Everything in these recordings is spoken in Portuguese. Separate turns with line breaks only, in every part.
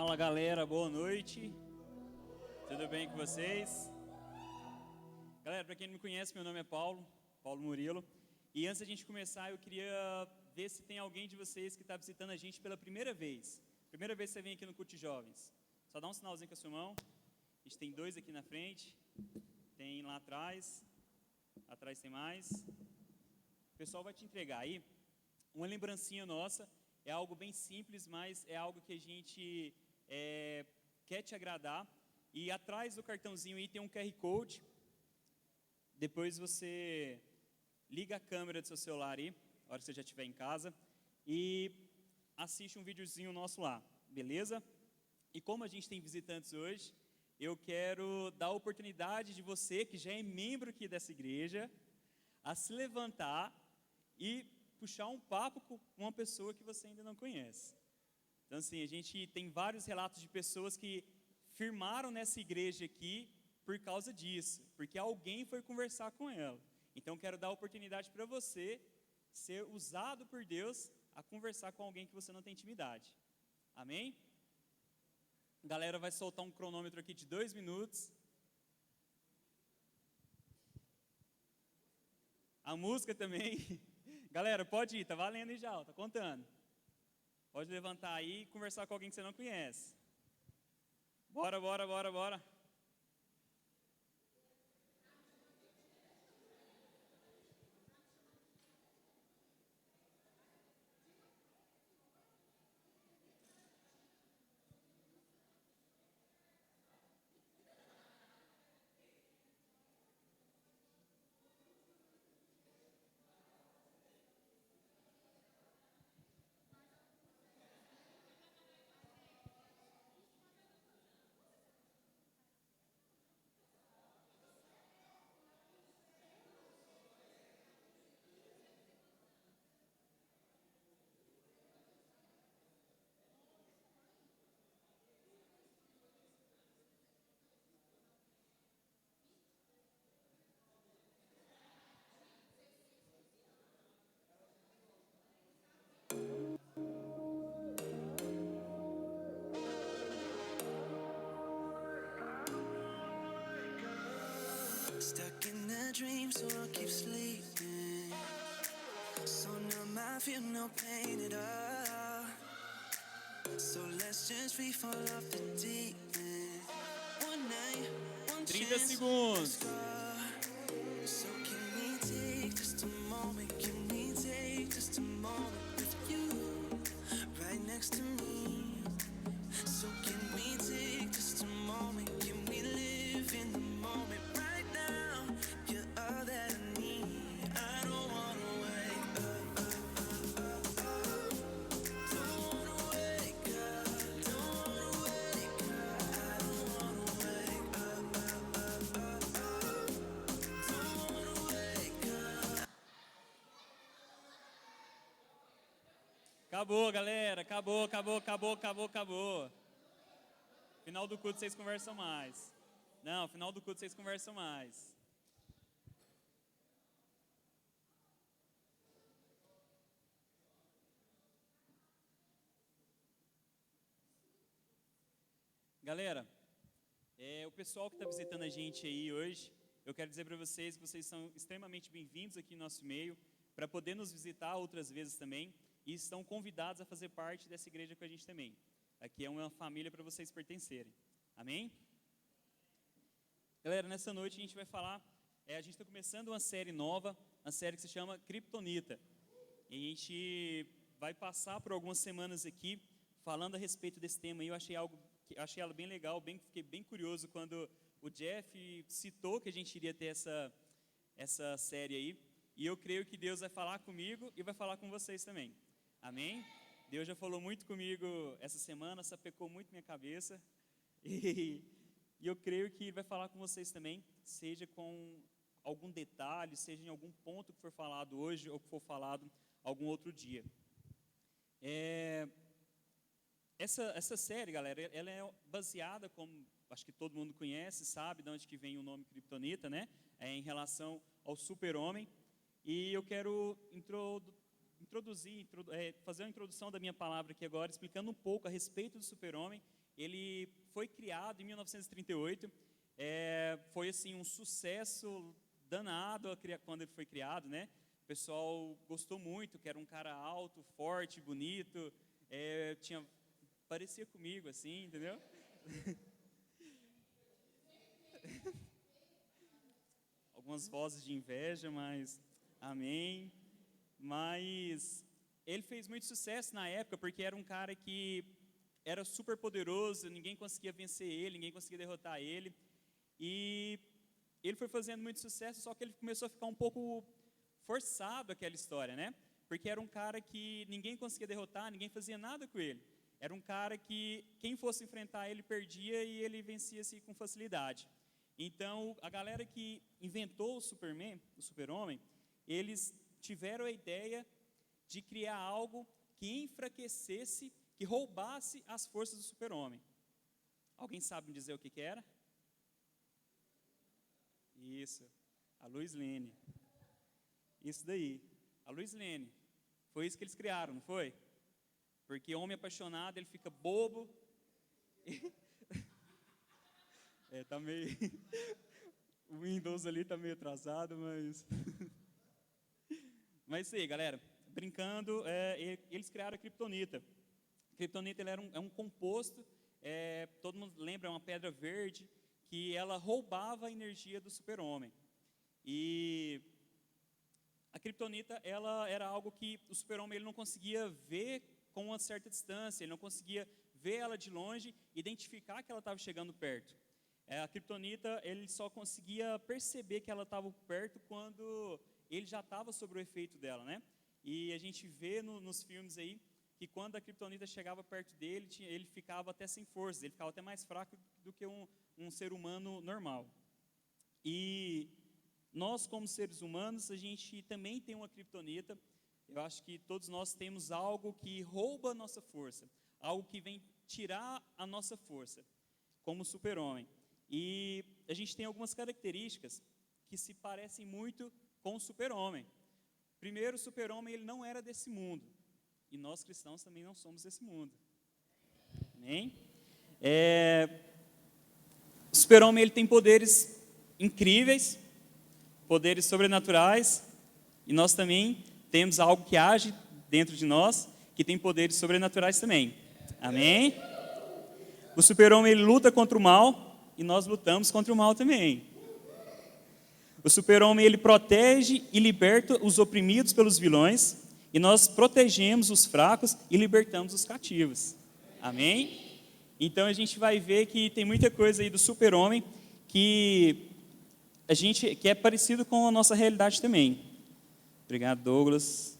Fala galera, boa noite. Tudo bem com vocês? Galera, para quem não me conhece, meu nome é Paulo Murilo. E antes da gente começar, eu queria ver se tem alguém de vocês que está visitando a gente pela primeira vez. Primeira vez que você vem aqui no Culto de Jovens. Só dá um sinalzinho com a sua mão. A gente tem 2 aqui na frente. Tem lá atrás. Atrás tem mais. O pessoal vai te entregar aí uma lembrancinha nossa. É algo bem simples, mas é algo que a gente quer te agradar. E atrás do cartãozinho aí tem um QR Code. Depois você liga a câmera do seu celular aí, na hora que você já estiver em casa, e assiste um videozinho nosso lá, beleza? E como a gente tem visitantes hoje, eu quero dar a oportunidade de você, que já é membro aqui dessa igreja, a se levantar e puxar um papo com uma pessoa que você ainda não conhece. Então assim, a gente tem vários relatos de pessoas que firmaram nessa igreja aqui por causa disso, porque alguém foi conversar com ela. Então quero dar a oportunidade para você ser usado por Deus a conversar com alguém que você não tem intimidade. Amém? A galera vai soltar um cronômetro aqui de 2 minutos. A música também. Galera, pode ir, tá valendo aí já, tá contando. Pode levantar aí e conversar com alguém que você não conhece. Bora, bora, bora, bora.
Stuck in a dream, so I keep sleeping. So numb, I feel no pain at all. So let's just free fall off the deep end. One night, one
30
chance,
segundos.
so can we take just a moment? Can we take just a moment with you right next to me? So can we take just a moment? Can we live in the moment right now? You're all that I need. I don't wanna wake up. Don't wanna wake up. Don't wanna wake up. I don't wanna wake up. Don't wanna wake up.
Acabou, galera. Acabou. Final do culto vocês conversam mais. Não, final do culto vocês conversam mais. Galera, o pessoal que está visitando a gente aí hoje, eu quero dizer para vocês que vocês são extremamente bem-vindos aqui no nosso meio, para poder nos visitar outras vezes também, e estão convidados a fazer parte dessa igreja com a gente também. Aqui é uma família para vocês pertencerem. Amém? Galera, nessa noite a gente vai falar, a gente está começando uma série nova, uma série que se chama Kryptonita. E a gente vai passar por algumas semanas aqui falando a respeito desse tema. E eu achei ela bem legal, fiquei bem curioso quando o Jeff citou que a gente iria ter essa série aí. E eu creio que Deus vai falar comigo e vai falar com vocês também. Amém? Deus já falou muito comigo essa semana, sapecou muito minha cabeça. E eu creio que vai falar com vocês também, seja com algum detalhe, seja em algum ponto que for falado hoje ou que for falado algum outro dia. Essa série, galera, ela é baseada, como acho que todo mundo conhece, sabe de onde que vem o nome Kryptonita, né? Em relação ao super-homem. E eu quero fazer uma introdução da minha palavra aqui agora, explicando um pouco a respeito do super-homem ele foi criado em 1938, foi assim um sucesso danado quando ele foi criado, né? O pessoal gostou muito, que era um cara alto, forte, bonito, parecia comigo assim, entendeu? Algumas vozes de inveja, mas amém. Mas ele fez muito sucesso na época, porque era um cara que era super poderoso, ninguém conseguia vencer ele, ninguém conseguia derrotar ele. E ele foi fazendo muito sucesso, só que ele começou a ficar um pouco forçado aquela história, né? Porque era um cara que ninguém conseguia derrotar, ninguém fazia nada com ele. Era um cara que quem fosse enfrentar ele perdia e ele vencia-se com facilidade. Então, a galera que inventou o Superman, o Super-Homem, eles tiveram a ideia de criar algo que enfraquecesse, que roubasse as forças do Super-Homem. Alguém sabe me dizer o que era? Isso, a Lois Lane. Isso daí, a Lois Lane. Foi isso que eles criaram, não foi? Porque homem apaixonado, ele fica bobo. Tá meio... O Windows ali tá meio atrasado, mas... Mas isso aí, galera. Brincando, eles criaram a Kryptonita. A Kryptonita é um composto, todo mundo lembra, é uma pedra verde, que ela roubava a energia do Super-Homem. E a Kryptonita, ela era algo que o Super-Homem ele não conseguia ver com uma certa distância, ele não conseguia ver ela de longe, identificar que ela estava chegando perto. A Kryptonita, ele só conseguia perceber que ela estava perto quando ele já estava sob o efeito dela, né? E a gente vê nos filmes aí que quando a Kryptonita chegava perto dele, ele ficava até sem força, ele ficava até mais fraco do que um ser humano normal. E nós, como seres humanos, a gente também tem uma Kryptonita. Eu acho que todos nós temos algo que rouba a nossa força, algo que vem tirar a nossa força, como o Super-Homem. E a gente tem algumas características que se parecem muito com o Super-Homem. Primeiro, o Super-Homem ele não era desse mundo. E nós cristãos também não somos desse mundo. Amém? O Super-Homem ele tem poderes incríveis, poderes sobrenaturais. E nós também temos algo que age dentro de nós, que tem poderes sobrenaturais também. Amém? O Super-Homem ele luta contra o mal. E nós lutamos contra o mal também. O Super-Homem ele protege e liberta os oprimidos pelos vilões, e nós protegemos os fracos e libertamos os cativos. Amém? Então a gente vai ver que tem muita coisa aí do Super-Homem que é parecido com a nossa realidade também. Obrigado, Douglas.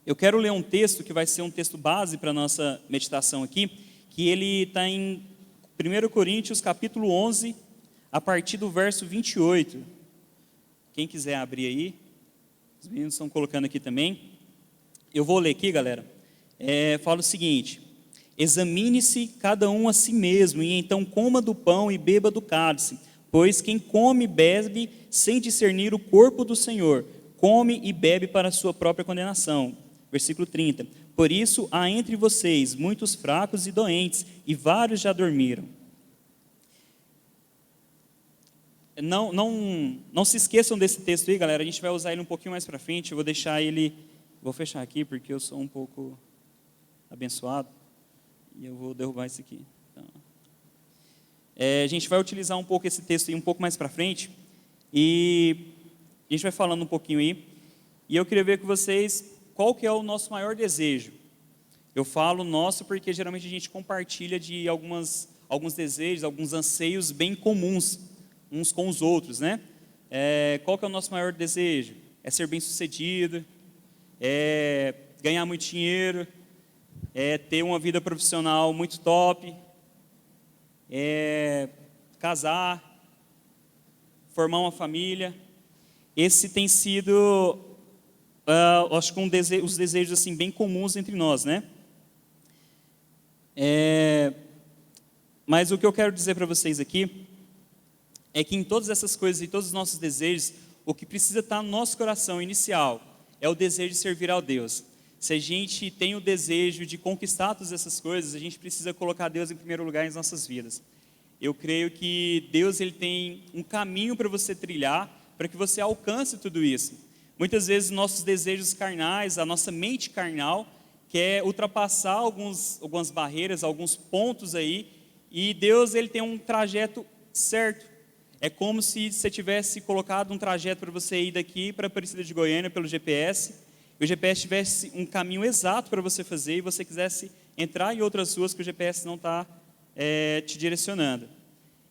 Eu quero ler um texto que vai ser um texto base para a nossa meditação aqui, que ele está em 1 Coríntios, capítulo 11, a partir do verso 28. Quem quiser abrir aí, os meninos estão colocando aqui também. Eu vou ler aqui, galera. Fala o seguinte: examine-se cada um a si mesmo, e então coma do pão e beba do cálice, pois quem come e bebe sem discernir o corpo do Senhor, come e bebe para a sua própria condenação. Versículo 30. Por isso há entre vocês muitos fracos e doentes, e vários já dormiram. Não se esqueçam desse texto aí, galera. A gente vai usar ele um pouquinho mais para frente. Eu vou deixar ele... Vou fechar aqui, porque eu sou um pouco abençoado. E eu vou derrubar isso aqui. Então, a gente vai utilizar um pouco esse texto aí um pouco mais para frente. E a gente vai falando um pouquinho aí. E eu queria ver com vocês qual que é o nosso maior desejo. Eu falo nosso porque geralmente a gente compartilha de alguns desejos, alguns anseios bem comuns uns com os outros, né? Qual que é o nosso maior desejo? É ser bem-sucedido, ganhar muito dinheiro, ter uma vida profissional muito top, casar, formar uma família. Esse tem sido, acho que os desejos assim, bem comuns entre nós, né? Mas o que eu quero dizer para vocês aqui é que em todas essas coisas e todos os nossos desejos, o que precisa estar no nosso coração inicial é o desejo de servir ao Deus. se a gente tem o desejo de conquistar todas essas coisas, a gente precisa colocar Deus em primeiro lugar em nossas vidas. Eu creio que Deus ele tem um caminho para você trilhar, para que você alcance tudo isso. Muitas vezes nossos desejos carnais, a nossa mente carnal, quer ultrapassar algumas barreiras, alguns pontos aí, e Deus ele tem um trajeto certo. É como se você tivesse colocado um trajeto para você ir daqui para Aparecida de Goiânia pelo GPS, e o GPS tivesse um caminho exato para você fazer, e você quisesse entrar em outras ruas que o GPS não está te direcionando.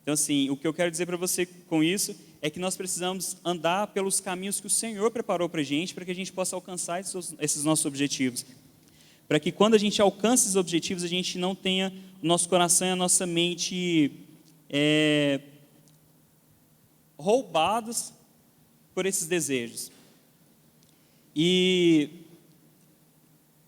Então, assim, o que eu quero dizer para você com isso é que nós precisamos andar pelos caminhos que o Senhor preparou para a gente, para que a gente possa alcançar esses nossos objetivos. Para que quando a gente alcance esses objetivos, a gente não tenha o nosso coração e a nossa mente roubados por esses desejos. E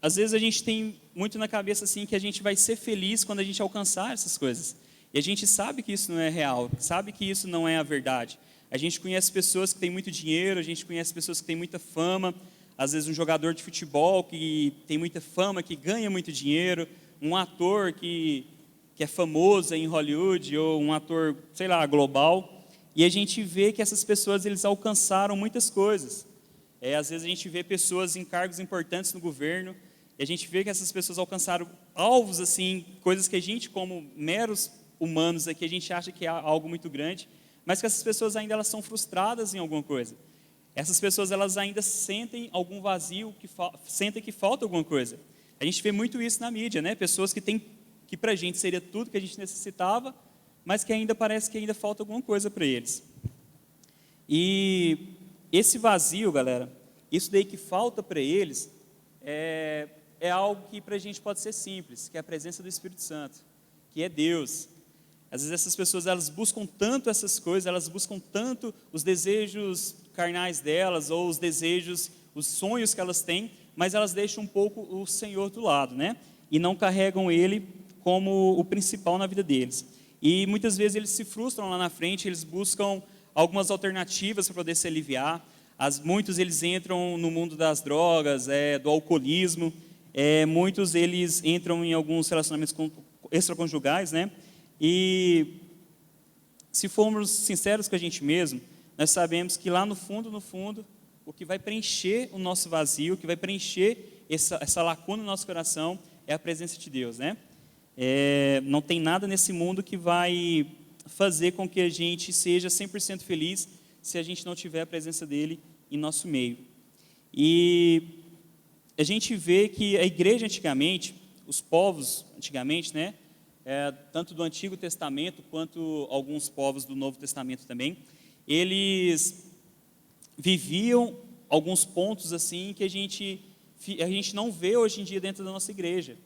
às vezes a gente tem muito na cabeça assim que a gente vai ser feliz quando a gente alcançar essas coisas. E a gente sabe que isso não é real, sabe que isso não é a verdade. A gente conhece pessoas que têm muito dinheiro, a gente conhece pessoas que têm muita fama, às vezes um jogador de futebol que tem muita fama, que ganha muito dinheiro, um ator que é famoso em Hollywood, ou um ator, sei lá, global, e a gente vê que essas pessoas eles alcançaram muitas coisas. Às vezes a gente vê pessoas em cargos importantes no governo, e a gente vê que essas pessoas alcançaram alvos, assim, coisas que a gente, como meros humanos aqui, a gente acha que é algo muito grande, mas que essas pessoas ainda elas são frustradas em alguma coisa. Essas pessoas elas ainda sentem algum vazio, sentem que falta alguma coisa. A gente vê muito isso na mídia, né? Pessoas que para a gente seria tudo que a gente necessitava, mas que ainda parece que ainda falta alguma coisa para eles. E esse vazio, galera, isso daí que falta para eles, é algo que para a gente pode ser simples, que é a presença do Espírito Santo, que é Deus. Às vezes essas pessoas elas buscam tanto essas coisas, elas buscam tanto os desejos carnais delas, ou os desejos, os sonhos que elas têm, mas elas deixam um pouco o Senhor do lado, né? E não carregam Ele como o principal na vida deles. E muitas vezes eles se frustram lá na frente, eles buscam algumas alternativas para poder se aliviar. Muitos eles entram no mundo das drogas, do alcoolismo, muitos eles entram em alguns relacionamentos extraconjugais, né? E se formos sinceros com a gente mesmo, nós sabemos que lá no fundo, o que vai preencher o nosso vazio, o que vai preencher essa lacuna no nosso coração é a presença de Deus, né? Não tem nada nesse mundo que vai fazer com que a gente seja 100% feliz se a gente não tiver a presença dele em nosso meio. E a gente vê que a igreja antigamente, os povos antigamente, né, tanto do Antigo Testamento quanto alguns povos do Novo Testamento também, eles viviam alguns pontos assim que a gente não vê hoje em dia dentro da nossa igreja.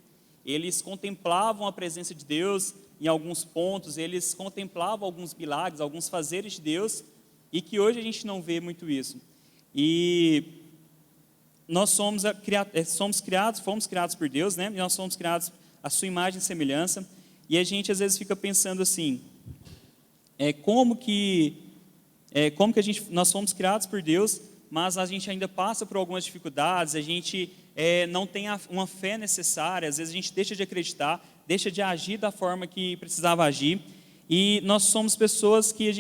Eles contemplavam a presença de Deus em alguns pontos, eles contemplavam alguns milagres, alguns fazeres de Deus, e que hoje a gente não vê muito isso. E nós fomos criados por Deus, né? E nós somos criados à sua imagem e semelhança, e a gente às vezes fica pensando assim, como que nós fomos criados por Deus, mas a gente ainda passa por algumas dificuldades, a gente não tem uma fé necessária, às vezes a gente deixa de acreditar, deixa de agir da forma que precisava agir, e nós somos pessoas que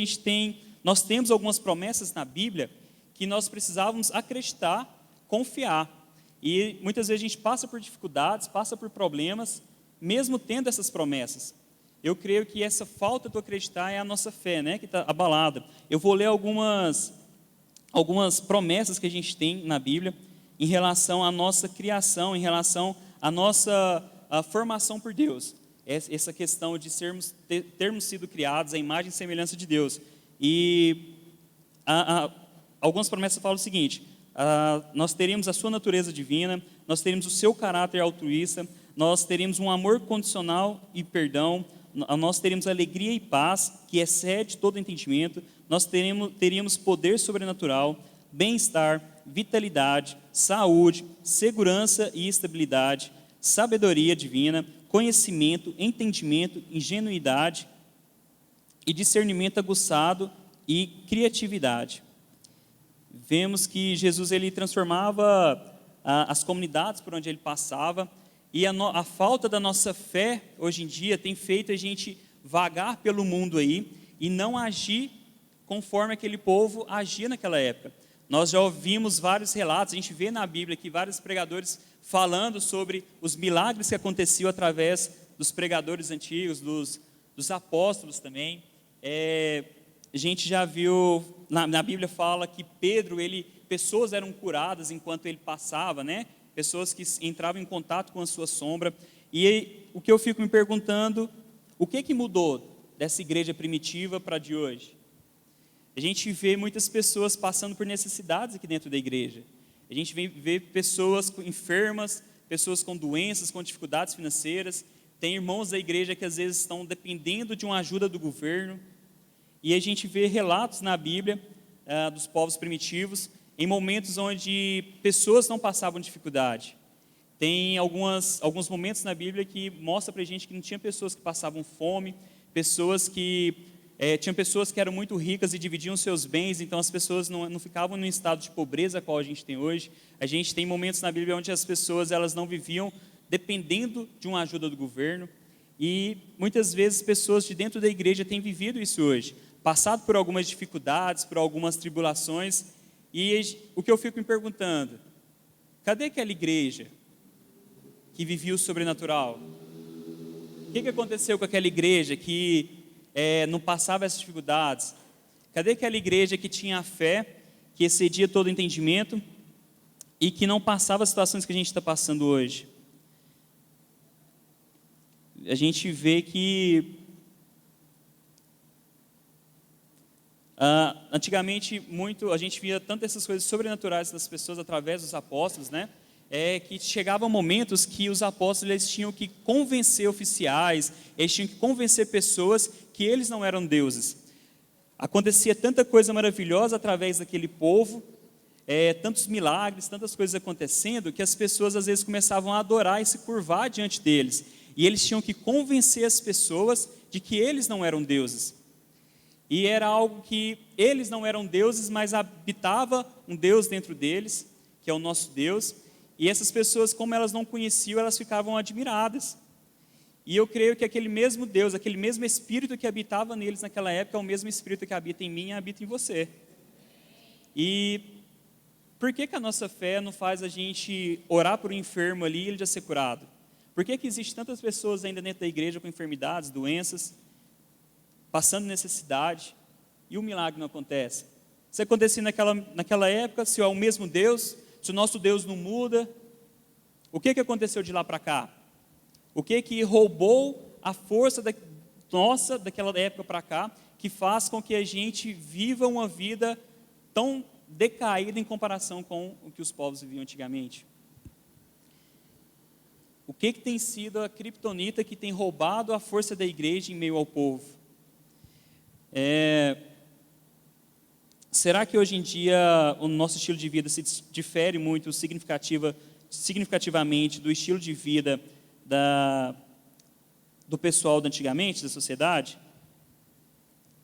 nós temos algumas promessas na Bíblia que nós precisávamos acreditar, confiar, e muitas vezes a gente passa por dificuldades, passa por problemas, mesmo tendo essas promessas. Eu creio que essa falta de acreditar é a nossa fé, né, que está abalada. Eu vou ler algumas promessas que a gente tem na Bíblia em relação à nossa criação, em relação à nossa formação por Deus. Essa questão de termos sido criados à imagem e semelhança de Deus. E algumas promessas falam o seguinte: nós teríamos a sua natureza divina, nós teríamos o seu caráter altruísta, nós teríamos um amor condicional e perdão, nós teríamos alegria e paz, que excede todo entendimento, nós teríamos poder sobrenatural, bem-estar, vitalidade, saúde, segurança e estabilidade, sabedoria divina, conhecimento, entendimento, ingenuidade e discernimento aguçado e criatividade. Vemos que Jesus ele transformava as comunidades por onde ele passava, e a falta da nossa fé, hoje em dia, tem feito a gente vagar pelo mundo aí, e não agir conforme aquele povo agia naquela época. Nós já ouvimos vários relatos, a gente vê na Bíblia aqui vários pregadores falando sobre os milagres que aconteciam através dos pregadores antigos, dos apóstolos também. A gente já viu, na Bíblia fala que Pedro, pessoas eram curadas enquanto ele passava, né? Pessoas que entravam em contato com a sua sombra. E aí, o que eu fico me perguntando, o que mudou dessa igreja primitiva para a de hoje? A gente vê muitas pessoas passando por necessidades aqui dentro da igreja. A gente vê pessoas enfermas, pessoas com doenças, com dificuldades financeiras. Tem irmãos da igreja que às vezes estão dependendo de uma ajuda do governo. E a gente vê relatos na Bíblia dos povos primitivos, em momentos onde pessoas não passavam dificuldade. Tem alguns momentos na Bíblia que mostra para a gente que não tinha pessoas que passavam fome, tinham pessoas que eram muito ricas e dividiam seus bens, então as pessoas não ficavam num estado de pobreza qual a gente tem hoje. A gente tem momentos na Bíblia onde as pessoas elas não viviam dependendo de uma ajuda do governo, e muitas vezes pessoas de dentro da igreja têm vivido isso hoje, passado por algumas dificuldades, por algumas tribulações, e o que eu fico me perguntando, cadê aquela igreja que vivia o sobrenatural? O que aconteceu com aquela igreja que não passava essas dificuldades? Cadê aquela igreja que tinha a fé, que excedia todo o entendimento e que não passava as situações que a gente está passando hoje? A gente vê que antigamente a gente via tanto essas coisas sobrenaturais das pessoas através dos apóstolos, né? Que chegavam momentos que os apóstolos eles tinham que convencer oficiais, eles tinham que convencer pessoas que eles não eram deuses. Acontecia tanta coisa maravilhosa através daquele povo, tantos milagres, tantas coisas acontecendo, que as pessoas às vezes começavam a adorar e se curvar diante deles. E eles tinham que convencer as pessoas de que eles não eram deuses. E era algo que eles não eram deuses, mas habitava um Deus dentro deles, que é o nosso Deus. E essas pessoas, como elas não conheciam, elas ficavam admiradas. E eu creio que aquele mesmo Deus, aquele mesmo Espírito que habitava neles naquela época, é o mesmo Espírito que habita em mim e habita em você. E por que a nossa fé não faz a gente orar por um enfermo ali e ele já ser curado? Por que existem tantas pessoas ainda dentro da igreja com enfermidades, doenças, passando necessidade, e o milagre não acontece? Se acontecer naquela época, se é o mesmo Deus, se o nosso Deus não muda, o que aconteceu de lá para cá? O que roubou a força daquela época para cá, que faz com que a gente viva uma vida tão decaída em comparação com o que os povos viviam antigamente? O que tem sido a criptonita que tem roubado a força da igreja em meio ao povo? Será que hoje em dia o nosso estilo de vida se difere muito significativamente do estilo de vida do pessoal de antigamente, da sociedade?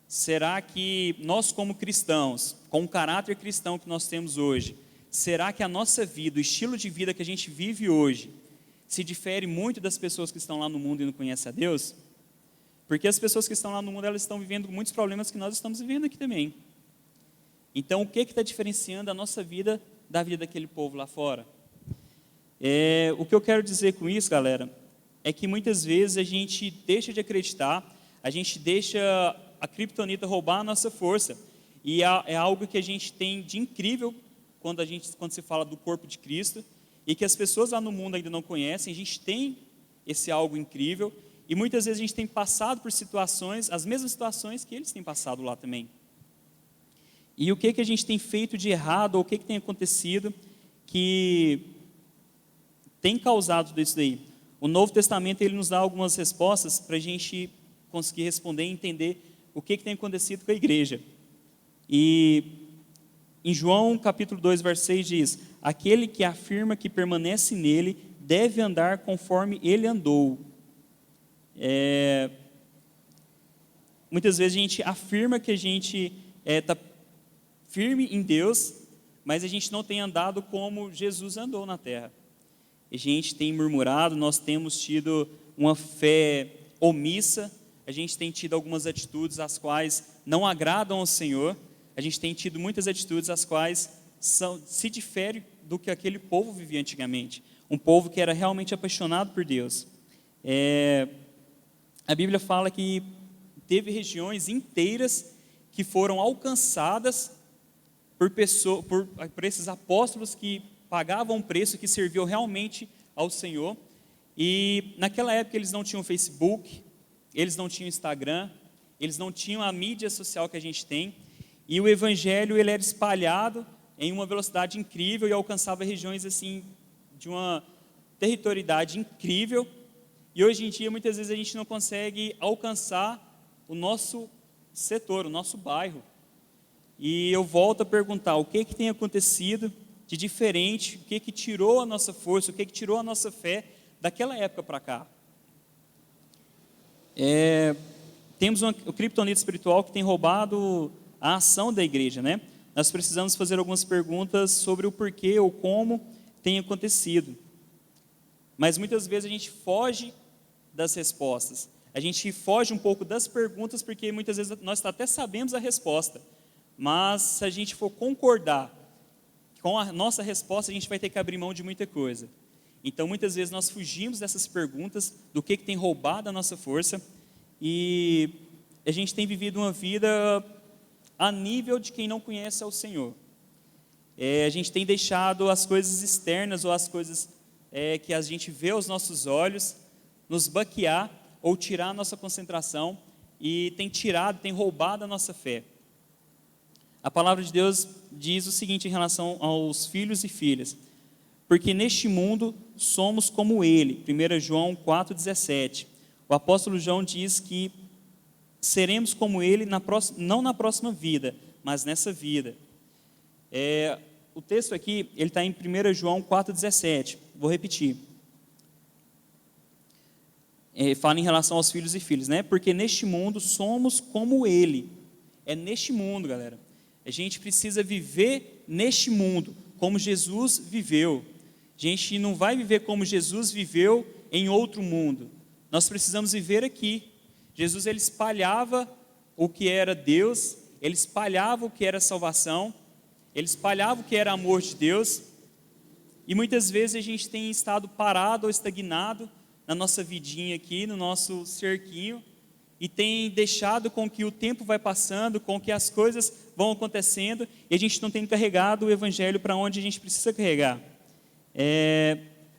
Será que nós como cristãos, com o caráter cristão que nós temos hoje, será que a nossa vida, o estilo de vida que a gente vive hoje, se difere muito das pessoas que estão lá no mundo e não conhecem a Deus? Porque as pessoas que estão lá no mundo, elas estão vivendo muitos problemas que nós estamos vivendo aqui também. Então, o que está diferenciando a nossa vida da vida daquele povo lá fora? O que eu quero dizer com isso, galera, é que muitas vezes a gente deixa de acreditar, a gente deixa a criptonita roubar a nossa força. E é algo que a gente tem de incrível quando se fala do corpo de Cristo, e que as pessoas lá no mundo ainda não conhecem. A gente tem esse algo incrível, e muitas vezes a gente tem passado por situações, as mesmas situações que eles têm passado lá também. E o que a gente tem feito de errado, ou o que tem acontecido que tem causado tudo isso daí? O Novo Testamento ele nos dá algumas respostas para a gente conseguir responder e entender o que tem acontecido com a igreja. E em João capítulo 2, verso 6 diz: aquele que afirma que permanece nele deve andar conforme ele andou. Muitas vezes a gente afirma que a gente está firme em Deus, mas a gente não tem andado como Jesus andou na terra. A gente tem murmurado, nós temos tido uma fé omissa, a gente tem tido algumas atitudes as quais não agradam ao Senhor, a gente tem tido muitas atitudes as quais se diferem do que aquele povo vivia antigamente, um povo que era realmente apaixonado por Deus. A Bíblia fala que teve regiões inteiras que foram alcançadas por esses apóstolos que pagavam um preço, que serviu realmente ao Senhor. E naquela época eles não tinham Facebook, eles não tinham Instagram, eles não tinham a mídia social que a gente tem, e o evangelho ele era espalhado em uma velocidade incrível e alcançava regiões assim de uma territorialidade incrível. E hoje em dia muitas vezes a gente não consegue alcançar o nosso setor, o nosso bairro. E eu volto a perguntar, o que tem acontecido de diferente, o que tirou a nossa força, o que tirou a nossa fé daquela época para cá? Temos o criptonita espiritual que tem roubado a ação da igreja, né? Nós precisamos fazer algumas perguntas sobre o porquê ou como tem acontecido. Mas muitas vezes a gente foge das respostas. A gente foge um pouco das perguntas porque muitas vezes nós até sabemos a resposta. Mas se a gente for concordar com a nossa resposta, a gente vai ter que abrir mão de muita coisa. Então muitas vezes nós fugimos dessas perguntas, do que tem roubado a nossa força, e a gente tem vivido uma vida a nível de quem não conhece ao Senhor. A gente tem deixado as coisas externas ou as coisas que a gente vê aos nossos olhos nos baquear ou tirar a nossa concentração, e tem roubado a nossa fé. A palavra de Deus diz o seguinte em relação aos filhos e filhas: porque neste mundo somos como ele. 1 João 4,17. O apóstolo João diz que seremos como ele não na próxima vida, mas nessa vida. O texto aqui, ele está em 1 João 4,17. Vou repetir. Fala em relação aos filhos e filhas, né? Porque neste mundo somos como ele. É neste mundo, galera. A gente precisa viver neste mundo, como Jesus viveu. A gente não vai viver como Jesus viveu em outro mundo. Nós precisamos viver aqui. Jesus, ele espalhava o que era Deus, ele espalhava o que era salvação, ele espalhava o que era amor de Deus. E muitas vezes a gente tem estado parado ou estagnado na nossa vidinha aqui, no nosso cerquinho, e tem deixado com que o tempo vai passando, com que as coisas vão acontecendo, e a gente não tem carregado o evangelho para onde a gente precisa carregar.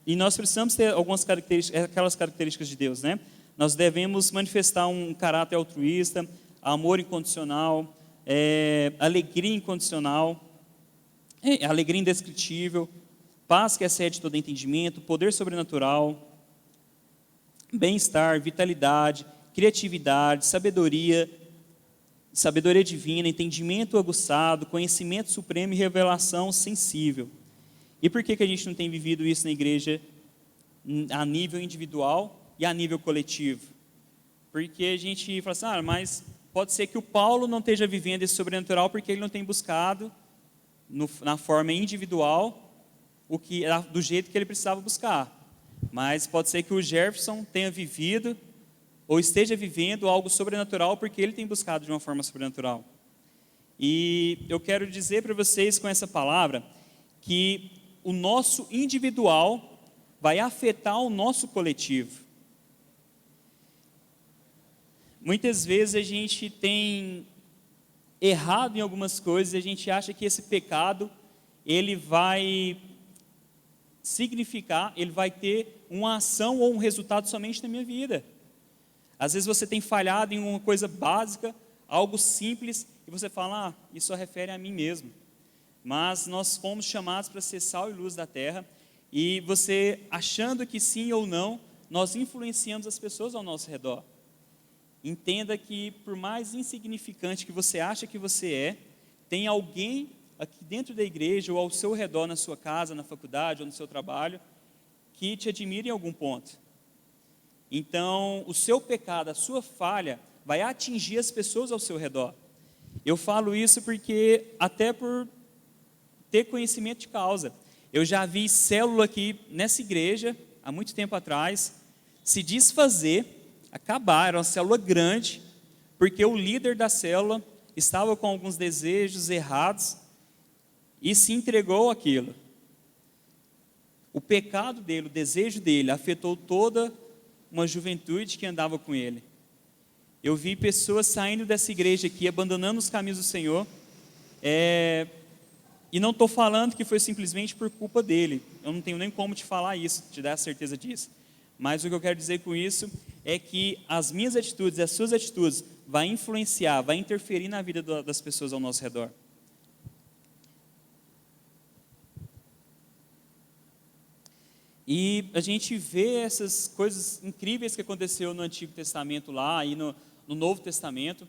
E nós precisamos ter algumas características, aquelas características de Deus, né? Nós devemos manifestar um caráter altruísta, amor incondicional, alegria incondicional, alegria indescritível, paz que excede todo entendimento, poder sobrenatural, bem-estar, vitalidade, criatividade, sabedoria divina, entendimento aguçado, conhecimento supremo e revelação sensível. E por que a gente não tem vivido isso na igreja a nível individual e a nível coletivo? Porque a gente fala assim, mas pode ser que o Paulo não esteja vivendo esse sobrenatural porque ele não tem buscado na forma individual do jeito que ele precisava buscar. Mas pode ser que o Jefferson tenha vivido ou esteja vivendo algo sobrenatural porque ele tem buscado de uma forma sobrenatural. E eu quero dizer para vocês com essa palavra que o nosso individual vai afetar o nosso coletivo. Muitas vezes a gente tem errado em algumas coisas, a gente acha que esse pecado ele vai significar, ele vai ter uma ação ou um resultado somente na minha vida. Às vezes você tem falhado em uma coisa básica, algo simples, e você fala, isso só refere a mim mesmo. Mas nós fomos chamados para ser sal e luz da terra, e você, achando que sim ou não, nós influenciamos as pessoas ao nosso redor. Entenda que, por mais insignificante que você acha que você tem alguém aqui dentro da igreja, ou ao seu redor, na sua casa, na faculdade, ou no seu trabalho, que te admira em algum ponto. Então, o seu pecado, a sua falha, vai atingir as pessoas ao seu redor. Eu falo isso porque, até por ter conhecimento de causa. Eu já vi célula aqui nessa igreja, há muito tempo atrás, se desfazer, acabar, era uma célula grande, porque o líder da célula estava com alguns desejos errados e se entregou àquilo. O pecado dele, o desejo dele, afetou toda uma juventude que andava com ele. Eu vi pessoas saindo dessa igreja aqui, abandonando os caminhos do Senhor, e não estou falando que foi simplesmente por culpa dele, eu não tenho nem como te falar isso, te dar a certeza disso, mas o que eu quero dizer com isso é que as minhas atitudes, as suas atitudes, vai influenciar, vai interferir na vida das pessoas ao nosso redor. E a gente vê essas coisas incríveis que aconteceu no Antigo Testamento lá e no Novo Testamento.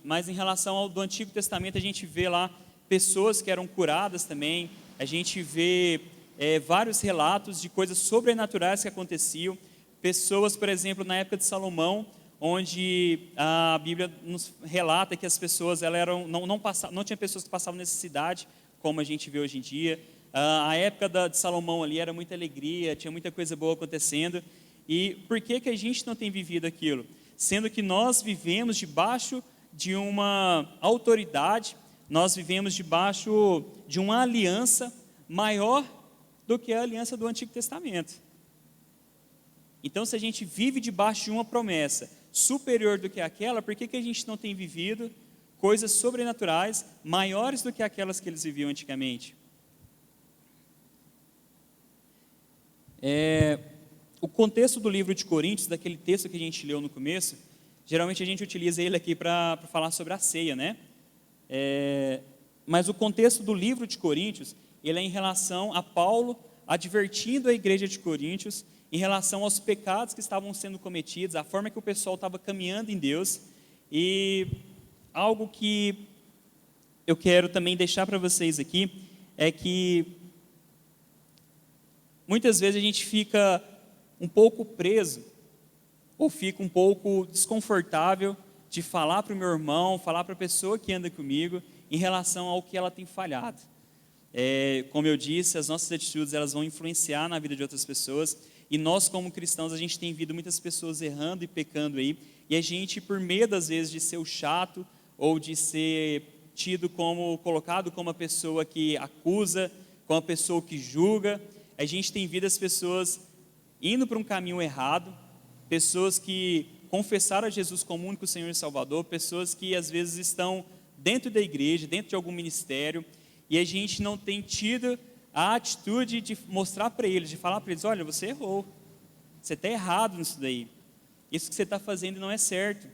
Mas em relação ao do Antigo Testamento, a gente vê lá pessoas que eram curadas também. A gente vê vários relatos de coisas sobrenaturais que aconteciam. Pessoas, por exemplo, na época de Salomão, onde a Bíblia nos relata que as pessoas não tinha pessoas que passavam necessidade, como a gente vê hoje em dia. A época de Salomão ali era muita alegria, tinha muita coisa boa acontecendo. E por que a gente não tem vivido aquilo? Sendo que nós vivemos debaixo de uma autoridade, nós vivemos debaixo de uma aliança maior do que a aliança do Antigo Testamento. Então, se a gente vive debaixo de uma promessa superior do que aquela, por que a gente não tem vivido coisas sobrenaturais maiores do que aquelas que eles viviam antigamente? O contexto do livro de Coríntios, daquele texto que a gente leu no começo, geralmente a gente utiliza ele aqui para falar sobre a ceia, né? Mas o contexto do livro de Coríntios, ele é em relação a Paulo advertindo a igreja de Coríntios em relação aos pecados que estavam sendo cometidos, a forma que o pessoal estava caminhando em Deus. E algo que eu quero também deixar para vocês aqui é que muitas vezes a gente fica um pouco preso, ou fica um pouco desconfortável de falar para o meu irmão, falar para a pessoa que anda comigo, em relação ao que ela tem falhado. Como eu disse, as nossas atitudes elas vão influenciar na vida de outras pessoas, e nós como cristãos, a gente tem visto muitas pessoas errando e pecando aí, e a gente, por medo às vezes de ser o chato, ou de ser colocado como a pessoa que acusa, como a pessoa que julga, a gente tem visto as pessoas indo para um caminho errado, pessoas que confessaram a Jesus como único Senhor e Salvador, pessoas que às vezes estão dentro da igreja, dentro de algum ministério, e a gente não tem tido a atitude de mostrar para eles, de falar para eles, olha, você errou, você está errado nisso daí, isso que você está fazendo não é certo.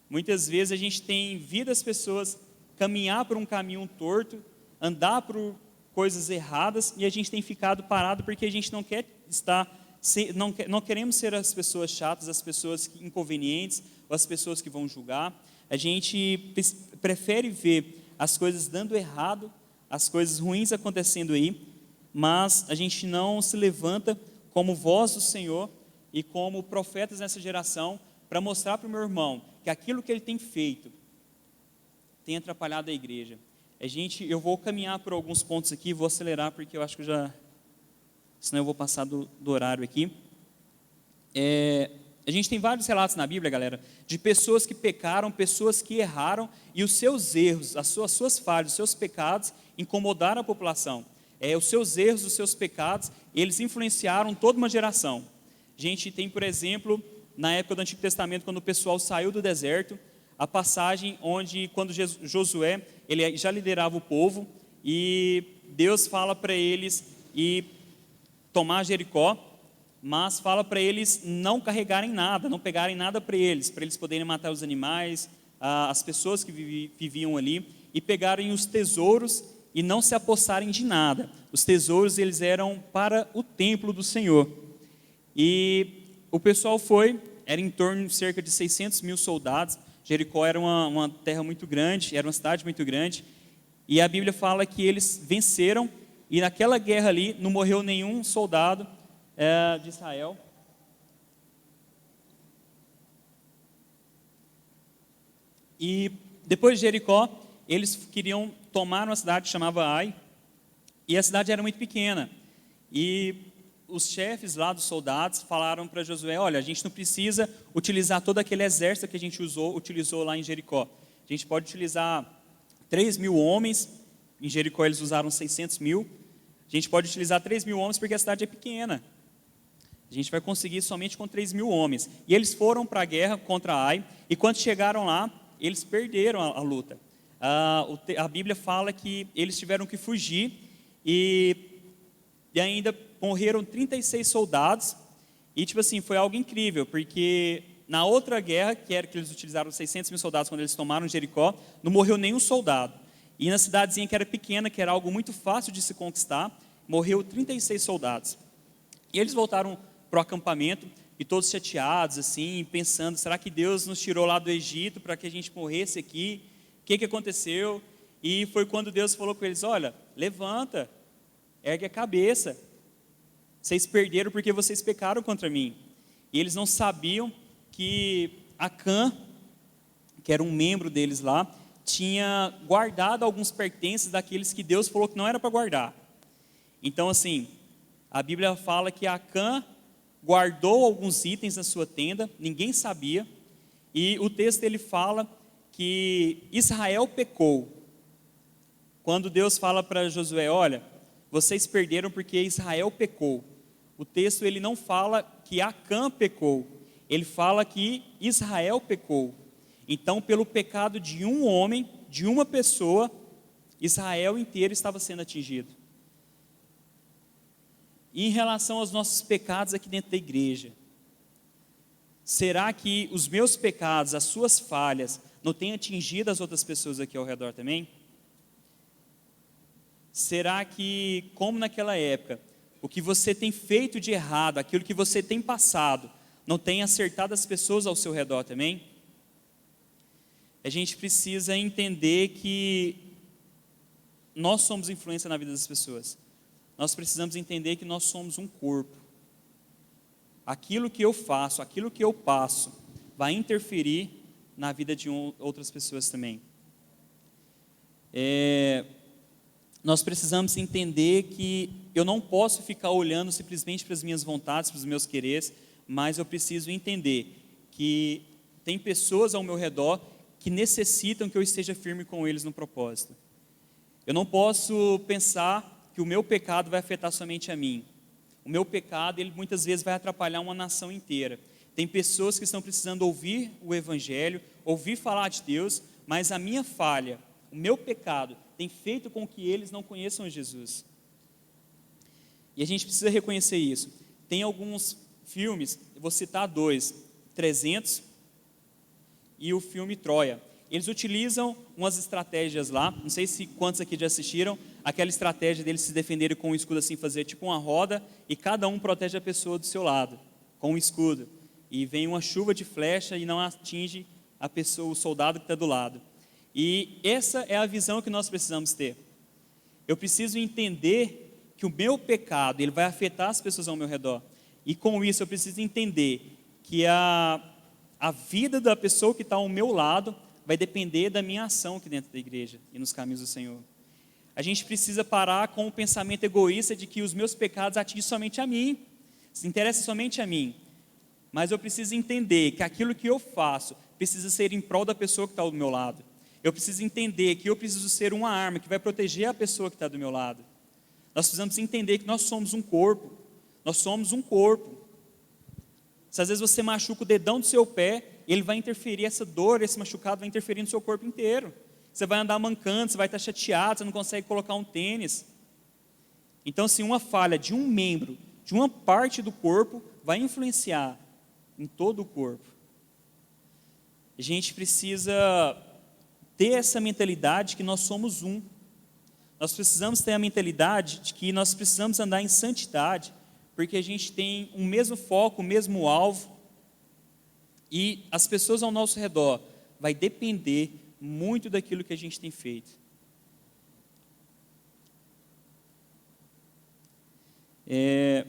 Muitas vezes a gente tem visto as pessoas caminhar por um caminho torto, andar por coisas erradas, e a gente tem ficado parado porque a gente não quer não queremos ser as pessoas chatas, as pessoas inconvenientes, ou as pessoas que vão julgar. A gente prefere ver as coisas dando errado, as coisas ruins acontecendo aí, mas a gente não se levanta como voz do Senhor e como profetas nessa geração para mostrar para o meu irmão que aquilo que ele tem feito tem atrapalhado a igreja. Eu vou caminhar por alguns pontos aqui, vou acelerar porque eu acho que senão eu vou passar do horário aqui. A gente tem vários relatos na Bíblia, galera, de pessoas que pecaram, pessoas que erraram, e os seus erros, as suas falhas, os seus pecados incomodaram a população. Os seus erros, os seus pecados, eles influenciaram toda uma geração. A gente tem, por exemplo, na época do Antigo Testamento, quando o pessoal saiu do deserto, a passagem onde, quando Josué, ele já liderava o povo, e Deus fala para eles ir tomar Jericó, mas fala para eles não carregarem nada, não pegarem nada para eles poderem matar os animais, as pessoas que viviam ali, e pegarem os tesouros e não se apossarem de nada. Os tesouros, eles eram para o templo do Senhor. E o pessoal era em torno de cerca de 600 mil soldados. Jericó era uma terra muito grande, era uma cidade muito grande, e a Bíblia fala que eles venceram, e naquela guerra ali não morreu nenhum soldado de Israel. E depois de Jericó, eles queriam tomaram a cidade que chamava Ai, e a cidade era muito pequena. E os chefes lá dos soldados falaram para Josué, olha, a gente não precisa utilizar todo aquele exército que a gente utilizou lá em Jericó. A gente pode utilizar 3.000 homens, em Jericó eles usaram 600.000. A gente pode utilizar 3.000 homens porque a cidade é pequena. A gente vai conseguir somente com 3.000 homens. E eles foram para a guerra contra Ai, e quando chegaram lá, eles perderam a luta. A Bíblia fala que eles tiveram que fugir, e ainda morreram 36 soldados, e tipo assim, foi algo incrível, porque na outra guerra, que era que eles utilizaram 600.000 soldados quando eles tomaram Jericó, não morreu nenhum soldado. E na cidadezinha que era pequena, que era algo muito fácil de se conquistar, morreu 36 soldados. E eles voltaram para o acampamento, e todos chateados, assim, pensando, será que Deus nos tirou lá do Egito para que a gente morresse aqui? O que aconteceu? E foi quando Deus falou com eles, olha, levanta, ergue a cabeça, vocês perderam porque vocês pecaram contra mim. E eles não sabiam que Acã, que era um membro deles lá, tinha guardado alguns pertences daqueles que Deus falou que não era para guardar. Então assim, a Bíblia fala que Acã guardou alguns itens na sua tenda, ninguém sabia, e o texto ele fala que Israel pecou. Quando Deus fala para Josué, olha, vocês perderam porque Israel pecou. O texto ele não fala que Acã pecou, ele fala que Israel pecou. Então, pelo pecado de um homem, de uma pessoa, Israel inteiro estava sendo atingido. E em relação aos nossos pecados aqui dentro da igreja, será que os meus pecados, as suas falhas, não têm atingido as outras pessoas aqui ao redor também? Será que, como naquela época, o que você tem feito de errado, aquilo que você tem passado, não tem acertado as pessoas ao seu redor também? A gente precisa entender que nós somos influência na vida das pessoas. Nós precisamos entender que nós somos um corpo. Aquilo que eu faço, aquilo que eu passo, vai interferir na vida de outras pessoas também. Nós precisamos entender que eu não posso ficar olhando simplesmente para as minhas vontades, para os meus quereres, mas eu preciso entender que tem pessoas ao meu redor que necessitam que eu esteja firme com eles no propósito. Eu não posso pensar que o meu pecado vai afetar somente a mim. O meu pecado, ele muitas vezes vai atrapalhar uma nação inteira. Tem pessoas que estão precisando ouvir o Evangelho, ouvir falar de Deus, mas a minha falha, o meu pecado, tem feito com que eles não conheçam Jesus. E a gente precisa reconhecer isso. Tem alguns filmes, eu vou citar dois, 300 e o filme Troia. Eles utilizam umas estratégias lá, não sei se quantos aqui já assistiram, aquela estratégia deles se defenderem com um escudo assim, fazer tipo uma roda, e cada um protege a pessoa do seu lado, com um escudo. E vem uma chuva de flecha e não atinge a pessoa, o soldado que está do lado. E essa é a visão que nós precisamos ter. Eu preciso entender que o meu pecado, ele vai afetar as pessoas ao meu redor. E com isso eu preciso entender que a vida da pessoa que está ao meu lado vai depender da minha ação aqui dentro da igreja e nos caminhos do Senhor. A gente precisa parar com o pensamento egoísta de que os meus pecados atingem somente a mim, se interessa somente a mim. Mas eu preciso entender que aquilo que eu faço precisa ser em prol da pessoa que está do meu lado. Eu preciso entender que eu preciso ser uma arma que vai proteger a pessoa que está do meu lado. Nós precisamos entender que nós somos um corpo. Nós somos um corpo. Se às vezes você machuca o dedão do seu pé, ele vai interferir, essa dor, esse machucado vai interferir no seu corpo inteiro. Você vai andar mancando, você vai estar chateado, você não consegue colocar um tênis. Então, se uma falha de um membro, de uma parte do corpo, vai influenciar em todo o corpo. A gente precisa ter essa mentalidade que nós somos um. Nós precisamos ter a mentalidade de que nós precisamos andar em santidade, porque a gente tem o mesmo foco, o mesmo alvo, e as pessoas ao nosso redor vai depender muito daquilo que a gente tem feito. E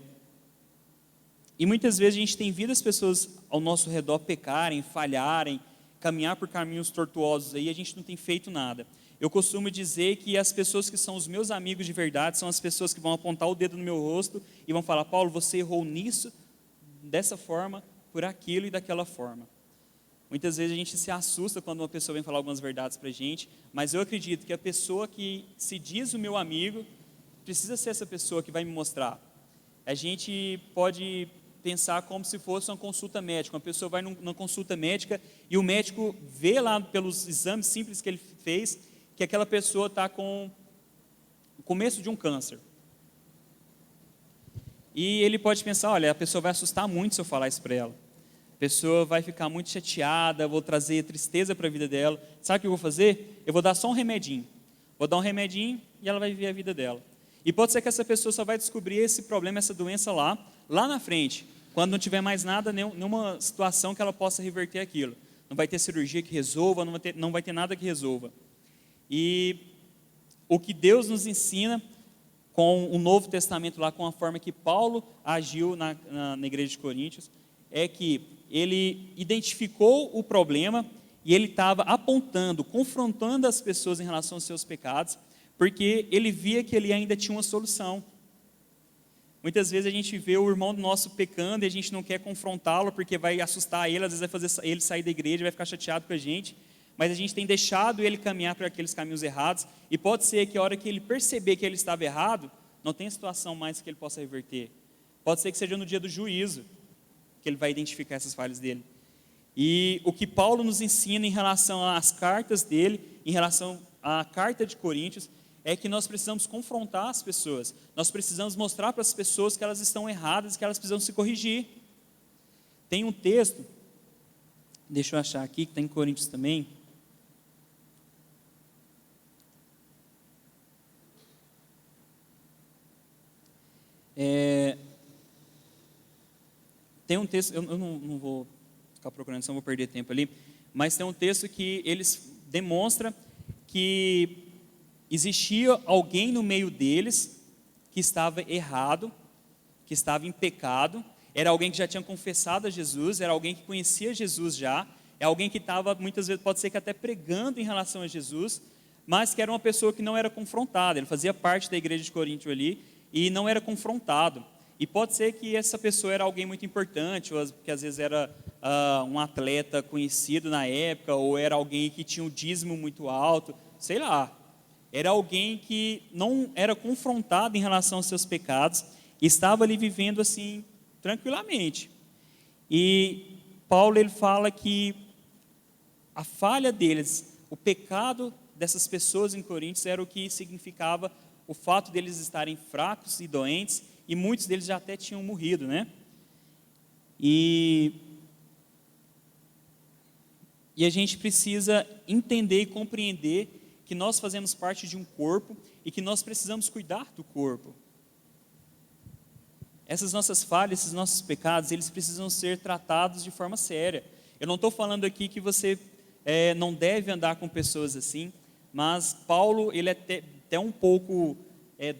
muitas vezes a gente tem visto as pessoas ao nosso redor pecarem, falharem, caminhar por caminhos tortuosos aí, a gente não tem feito nada. eu costumo dizer que as pessoas que são os meus amigos de verdade são as pessoas que vão apontar o dedo no meu rosto e vão falar: Paulo, você errou nisso, dessa forma, por aquilo e daquela forma. Muitas vezes a gente se assusta quando uma pessoa vem falar algumas verdades para a gente, mas eu acredito que a pessoa que se diz o meu amigo precisa ser essa pessoa que vai me mostrar. A gente pode pensar como se fosse uma consulta médica. Uma pessoa vai numa consulta médica e o médico vê lá pelos exames simples que ele fez que aquela pessoa está com o começo de um câncer. E ele pode pensar: olha, a pessoa vai assustar muito se eu falar isso para ela. A pessoa vai ficar muito chateada, vou trazer tristeza para a vida dela. Sabe o que eu vou fazer? Eu vou dar só um remedinho. Vou dar um remedinho e ela vai viver a vida dela. E pode ser que essa pessoa só vai descobrir esse problema, essa doença lá na frente, quando não tiver mais nada, nenhuma situação que ela possa reverter aquilo. Não vai ter cirurgia que resolva, não vai ter nada que resolva. E o que Deus nos ensina com o Novo Testamento lá, com a forma que Paulo agiu na igreja de Coríntios, é que ele identificou o problema e ele estava apontando, confrontando as pessoas em relação aos seus pecados, porque ele via que ele ainda tinha uma solução. Muitas vezes a gente vê o irmão nosso pecando e a gente não quer confrontá-lo porque vai assustar ele, às vezes vai fazer ele sair da igreja, vai ficar chateado com a gente, mas a gente tem deixado ele caminhar por aqueles caminhos errados, e pode ser que a hora que ele perceber que ele estava errado, não tem situação mais que ele possa reverter. Pode ser que seja no dia do juízo que ele vai identificar essas falhas dele. E o que Paulo nos ensina em relação às cartas dele, em relação à carta de Coríntios, é que nós precisamos confrontar as pessoas, nós precisamos mostrar para as pessoas que elas estão erradas, que elas precisam se corrigir. Tem um texto, deixa eu achar aqui, que está em Coríntios também. Tem um texto, eu não vou ficar procurando, senão vou perder tempo ali, mas tem um texto que eles demonstra que existia alguém no meio deles que estava errado, que estava em pecado, era alguém que já tinha confessado a Jesus, era alguém que conhecia Jesus já, é alguém que estava, muitas vezes, pode ser que até pregando em relação a Jesus, mas que era uma pessoa que não era confrontada. Ele fazia parte da igreja de Corinto ali e não era confrontado. E pode ser que essa pessoa era alguém muito importante, ou que às vezes era um atleta conhecido na época, ou era alguém que tinha um dízimo muito alto, sei lá. Era alguém que não era confrontado em relação aos seus pecados, e estava ali vivendo assim, tranquilamente. E Paulo, ele fala que a falha deles, o pecado dessas pessoas em Coríntios era o que significava o fato deles estarem fracos e doentes, e muitos deles já até tinham morrido, né? E a gente precisa entender e compreender que nós fazemos parte de um corpo e que nós precisamos cuidar do corpo. Essas nossas falhas, esses nossos pecados, eles precisam ser tratados de forma séria. Eu não estou falando aqui que você não deve andar com pessoas assim, mas Paulo, ele é até um pouco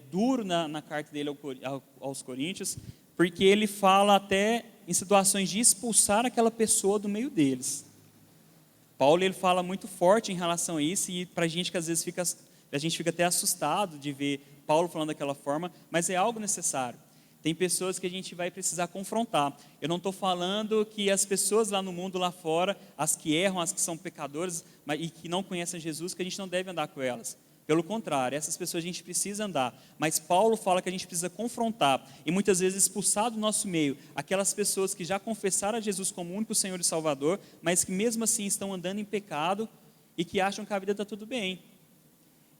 duro na carta dele aos Coríntios, porque ele fala até em situações de expulsar aquela pessoa do meio deles. Paulo, ele fala muito forte em relação a isso, e para a gente que às vezes a gente fica até assustado de ver Paulo falando daquela forma, mas é algo necessário. Tem pessoas que a gente vai precisar confrontar. Eu não estou falando que as pessoas lá no mundo, lá fora, as que erram, as que são pecadoras e que não conhecem Jesus, que a gente não deve andar com elas. Pelo contrário, essas pessoas a gente precisa andar. Mas Paulo fala que a gente precisa confrontar e muitas vezes expulsar do nosso meio aquelas pessoas que já confessaram a Jesus como único Senhor e Salvador, mas que mesmo assim estão andando em pecado e que acham que a vida está tudo bem.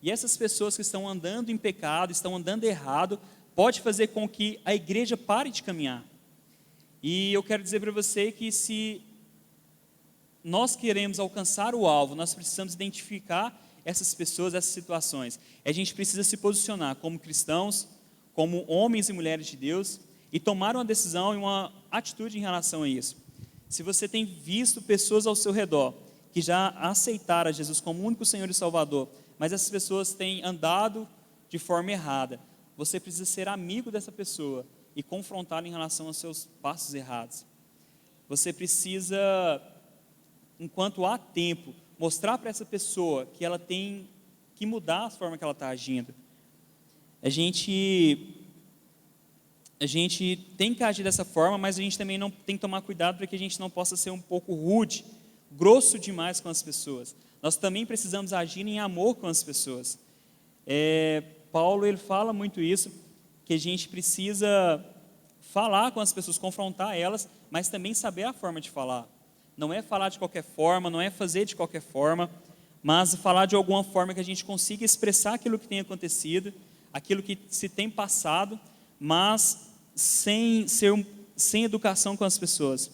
E essas pessoas que estão andando em pecado, estão andando errado, pode fazer com que a igreja pare de caminhar. E eu quero dizer para você que se nós queremos alcançar o alvo, nós precisamos identificar essas pessoas, essas situações. A gente precisa se posicionar como cristãos, como homens e mulheres de Deus, e tomar uma decisão e uma atitude em relação a isso. Se você tem visto pessoas ao seu redor que já aceitaram Jesus como único Senhor e Salvador, mas essas pessoas têm andado de forma errada, você precisa ser amigo dessa pessoa e confrontá-la em relação aos seus passos errados. Você precisa, enquanto há tempo, mostrar para essa pessoa que ela tem conseguir mudar a forma que ela está agindo. A gente tem que agir dessa forma, mas a gente também não tem que tomar cuidado para que a gente não possa ser um pouco rude, grosso demais com as pessoas. Nós também precisamos agir em amor com as pessoas. Paulo ele fala muito isso, que a gente precisa falar com as pessoas, confrontar elas, mas também saber a forma de falar. Não é falar de qualquer forma, não é fazer de qualquer forma, mas falar de alguma forma que a gente consiga expressar aquilo que tem acontecido, aquilo que se tem passado, mas sem educação com as pessoas.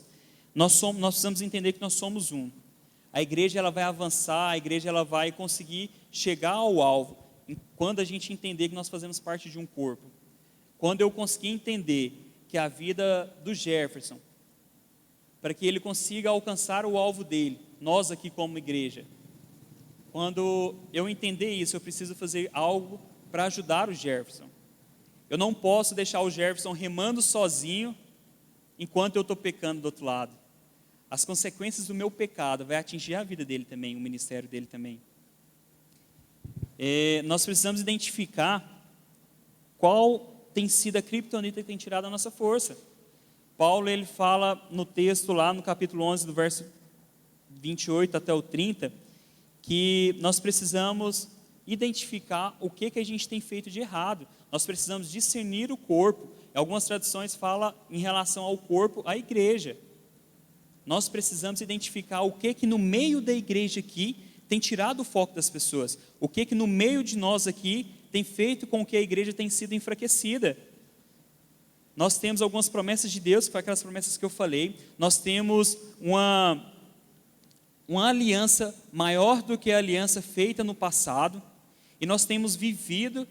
Nós precisamos entender que nós somos um. A igreja ela vai avançar, a igreja ela vai conseguir chegar ao alvo, quando a gente entender que nós fazemos parte de um corpo. Quando eu conseguir entender que a vida do Jefferson, para que ele consiga alcançar o alvo dele, nós aqui como igreja, quando eu entender isso, eu preciso fazer algo para ajudar o Jefferson. Eu não posso deixar o Jefferson remando sozinho, enquanto eu estou pecando do outro lado. As consequências do meu pecado vai atingir a vida dele também, o ministério dele também. Nós precisamos identificar qual tem sido a criptonita que tem tirado a nossa força. Paulo ele fala no texto lá no capítulo 11, do verso 28 até o 30, que nós precisamos identificar o que a gente tem feito de errado. Nós precisamos discernir o corpo. Algumas traduções falam em relação ao corpo, a igreja. Nós precisamos identificar o que no meio da igreja aqui tem tirado o foco das pessoas. O que no meio de nós aqui tem feito com que a igreja tenha sido enfraquecida. Nós temos algumas promessas de Deus, que foram aquelas promessas que eu falei. Nós temos uma aliança maior do que a aliança feita no passado. E nós temos vivido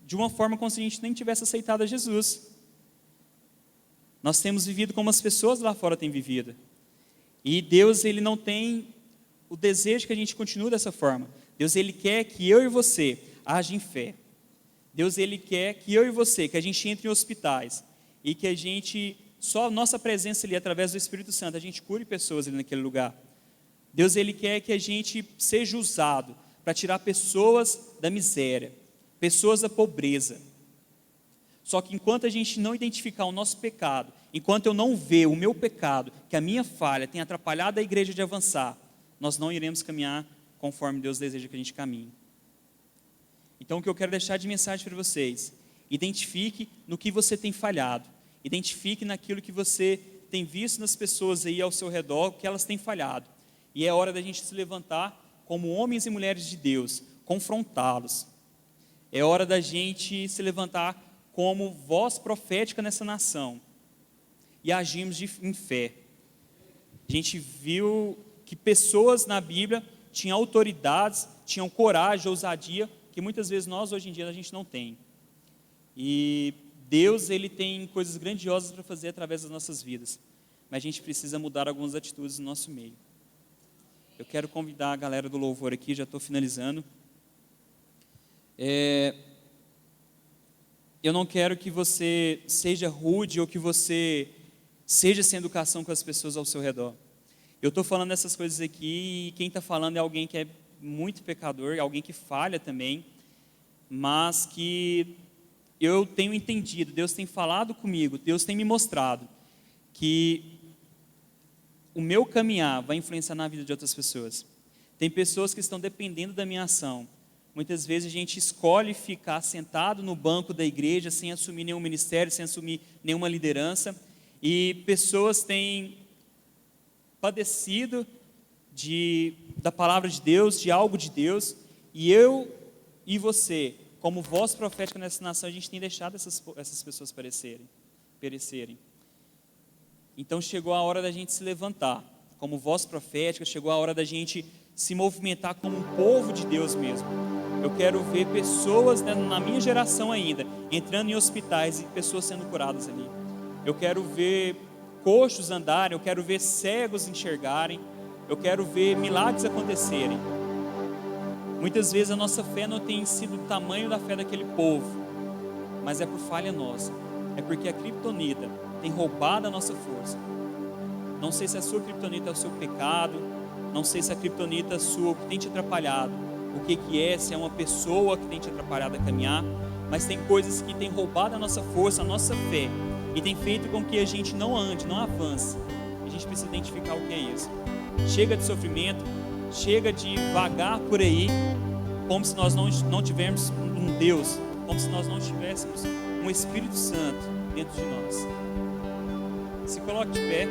de uma forma como se a gente nem tivesse aceitado a Jesus. Nós temos vivido como as pessoas lá fora têm vivido. E Deus, Ele não tem o desejo que a gente continue dessa forma. Deus, Ele quer que eu e você agem em fé. Deus, Ele quer que eu e você, que a gente entre em hospitais e que a gente, só a nossa presença ali, através do Espírito Santo, a gente cure pessoas ali naquele lugar. Deus, Ele quer que a gente seja usado para tirar pessoas da miséria, pessoas da pobreza. Só que enquanto a gente não identificar o nosso pecado, enquanto eu não ver o meu pecado, que a minha falha tem atrapalhado a igreja de avançar, nós não iremos caminhar conforme Deus deseja que a gente caminhe. Então o que eu quero deixar de mensagem para vocês, identifique no que você tem falhado, identifique naquilo que você tem visto nas pessoas aí ao seu redor, que elas têm falhado. E é hora da gente se levantar como homens e mulheres de Deus, confrontá-los. É hora da gente se levantar como voz profética nessa nação e agirmos em fé. A gente viu que pessoas na Bíblia tinham autoridades, tinham coragem, ousadia, que muitas vezes nós hoje em dia a gente não tem. E Deus, Ele tem coisas grandiosas para fazer através das nossas vidas, mas a gente precisa mudar algumas atitudes no nosso meio. Eu quero convidar a galera do louvor aqui, já estou finalizando. Eu não quero que você seja rude ou que você seja sem educação com as pessoas ao seu redor. Eu estou falando essas coisas aqui e quem está falando é alguém que é muito pecador, alguém que falha também, mas que eu tenho entendido, Deus tem falado comigo, Deus tem me mostrado que o meu caminhar vai influenciar na vida de outras pessoas. Tem pessoas que estão dependendo da minha ação. Muitas vezes a gente escolhe ficar sentado no banco da igreja sem assumir nenhum ministério, sem assumir nenhuma liderança, e pessoas têm padecido da palavra de Deus, de algo de Deus, e eu e você, como voz profética nessa nação, a gente tem deixado essas pessoas perecerem. Então chegou a hora da gente se levantar como voz profética, chegou a hora da gente se movimentar como um povo de Deus mesmo. Eu quero ver pessoas, né, na minha geração ainda, entrando em hospitais e pessoas sendo curadas ali. Eu quero ver coxos andarem, eu quero ver cegos enxergarem, eu quero ver milagres acontecerem. Muitas vezes a nossa fé não tem sido o tamanho da fé daquele povo, mas é por falha nossa, é porque a criptonita tem roubado a nossa força. Não sei se a sua criptonita é o seu pecado, não sei se a criptonita sua tem te atrapalhado, o que é, se é uma pessoa que tem te atrapalhado a caminhar, mas tem coisas que têm roubado a nossa força, a nossa fé, e tem feito com que a gente não ande, não avance. A gente precisa identificar o que é isso. Chega de sofrimento, chega de vagar por aí, como se nós não tivéssemos um Deus, como se nós não tivéssemos um Espírito Santo dentro de nós. Se coloque de pé.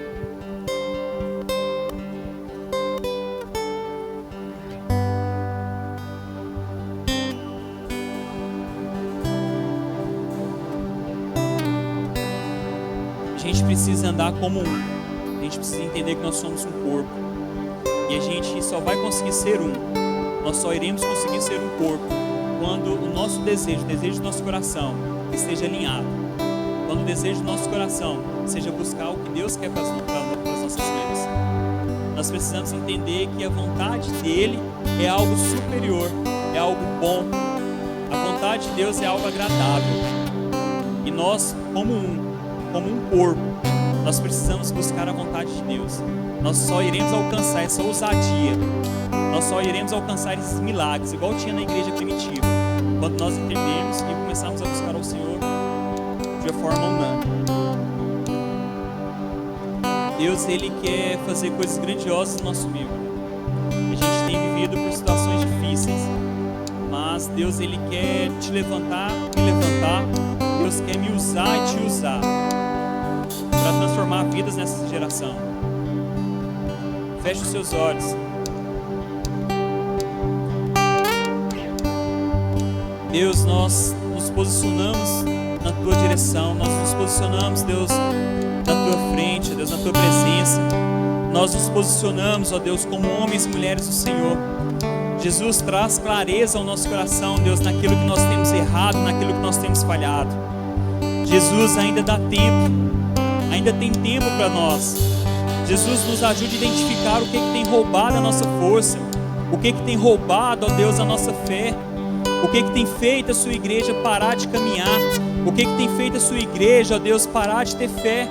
A gente precisa andar como um. A gente precisa entender que nós somos um corpo. E a gente só vai conseguir ser um. Nós só iremos conseguir ser um corpo quando o nosso desejo, o desejo do nosso coração, esteja alinhado. Quando o desejo do nosso coração seja buscar o que Deus quer para as nossas vidas. Nós precisamos entender que a vontade dele é algo superior, é algo bom. A vontade de Deus é algo agradável. E nós, como um corpo, nós precisamos buscar a vontade de Deus. Nós só iremos alcançar essa ousadia, nós só iremos alcançar esses milagres, igual tinha na igreja primitiva, quando nós entendermos e começarmos a buscar ao Senhor de uma forma unânime. Deus, Ele quer fazer coisas grandiosas no nosso meio. A gente tem vivido por situações difíceis, mas Deus, Ele quer te levantar, me levantar. Deus quer me usar e te usar para transformar vidas nessa geração. Feche os seus olhos. Deus, nós nos posicionamos na Tua direção, nós nos posicionamos, Deus, na Tua frente, Deus, na Tua presença. Nós nos posicionamos, ó Deus, como homens e mulheres do Senhor. Jesus, traz clareza ao nosso coração, Deus, naquilo que nós temos errado, naquilo que nós temos falhado. Jesus, ainda dá tempo, ainda tem tempo para nós. Jesus, nos ajude a identificar o que tem roubado a nossa força, o que tem roubado, ó Deus, a nossa fé, o que tem feito a sua igreja parar de caminhar, o que tem feito a sua igreja, ó Deus, parar de ter fé.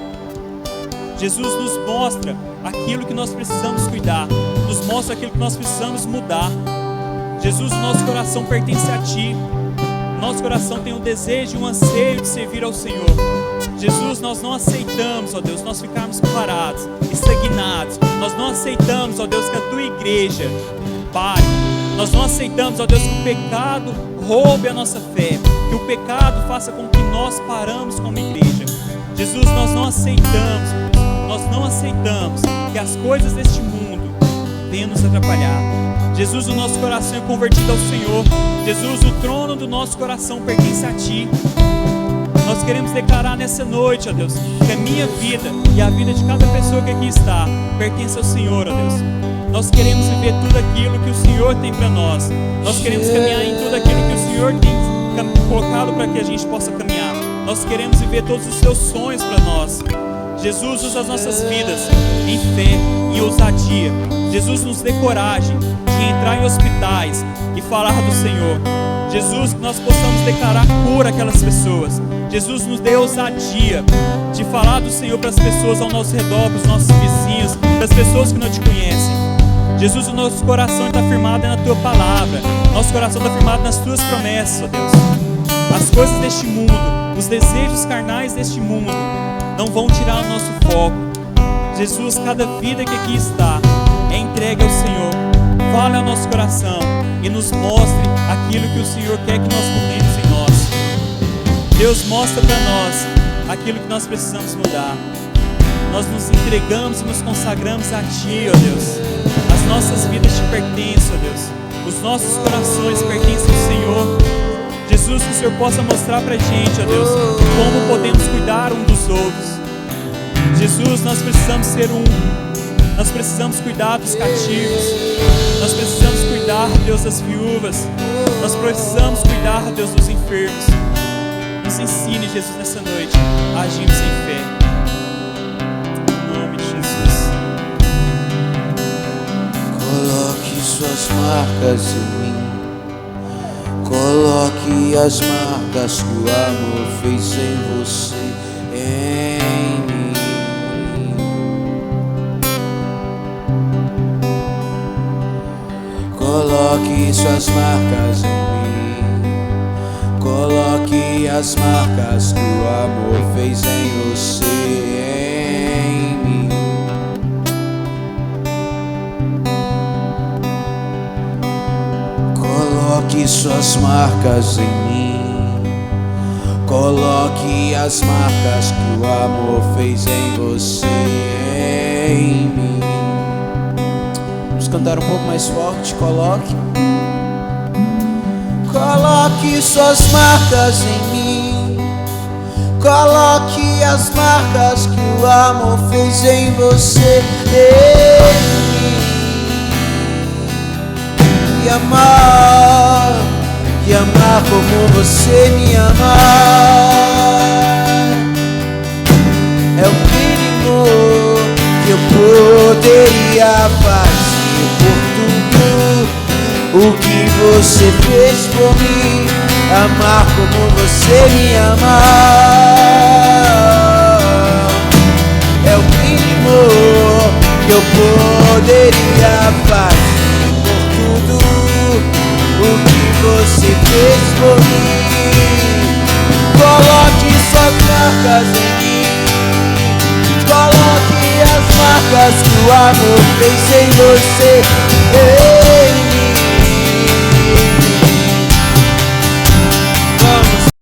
Jesus, nos mostra aquilo que nós precisamos cuidar, nos mostra aquilo que nós precisamos mudar. Jesus, o nosso coração pertence a Ti, nosso coração tem um desejo e um anseio de servir ao Senhor. Jesus, nós não aceitamos, ó Deus, nós ficarmos parados, estagnados. Nós não aceitamos, ó Deus, que a Tua igreja pare. Nós não aceitamos, ó Deus, que o pecado roube a nossa fé, que o pecado faça com que nós paramos como igreja. Jesus, nós não aceitamos que as coisas deste mundo venham nos atrapalhar. Jesus, o nosso coração é convertido ao Senhor. Jesus, o trono do nosso coração pertence a Ti. Nós queremos declarar nessa noite, ó Deus, que a minha vida e a vida de cada pessoa que aqui está pertence ao Senhor, ó Deus. Nós queremos viver tudo aquilo que o Senhor tem para nós. Nós queremos caminhar em tudo aquilo que o Senhor tem colocado para que a gente possa caminhar. Nós queremos viver todos os Seus sonhos para nós. Jesus, usa as nossas vidas em fé e ousadia. Jesus, nos dê coragem de entrar em hospitais e falar do Senhor. Jesus, que nós possamos declarar cura àquelas pessoas. Jesus, nos dê ousadia de falar do Senhor para as pessoas ao nosso redor, para os nossos vizinhos, para as pessoas que não Te conhecem. Jesus, o nosso coração está firmado na Tua palavra. Nosso coração está firmado nas Tuas promessas, ó Deus. As coisas deste mundo, os desejos carnais deste mundo não vão tirar o nosso foco. Jesus, cada vida que aqui está é entregue ao Senhor. Fale ao nosso coração e nos mostre aquilo que o Senhor quer que nós mudemos em nós. Deus, mostra para nós aquilo que nós precisamos mudar. Nós nos entregamos e nos consagramos a Ti, ó Deus. As nossas vidas Te pertencem, ó Deus. Os nossos corações pertencem ao Senhor. Jesus, que o Senhor possa mostrar para a gente, ó Deus, como podemos cuidar um dos outros. Jesus, nós precisamos ser um. Nós precisamos cuidar dos cativos. Nós precisamos cuidar, Deus, das viúvas. Nós precisamos cuidar, Deus, dos enfermos. Nos ensine, Jesus, nessa noite a agirmos em fé. Em nome de Jesus.
Coloque suas marcas em mim. Coloque as marcas que o amor fez em você, em mim. Coloque Coloque suas marcas em mim. Coloque as marcas que o amor fez em você, em mim. Coloque suas marcas em mim. Coloque as marcas que o amor fez em você, em mim. Vamos cantar um pouco mais forte. Coloque. Coloque suas marcas em mim. Coloque as marcas que o amor fez em você, em mim. E amar como você me amar é o mínimo que eu poderia fazer por tudo o que você fez por mim. Amar como você me amar é o mínimo que eu poderia fazer por tudo o que você fez por mim. Coloque suas marcas em mim. Coloque as marcas que o amor fez em você,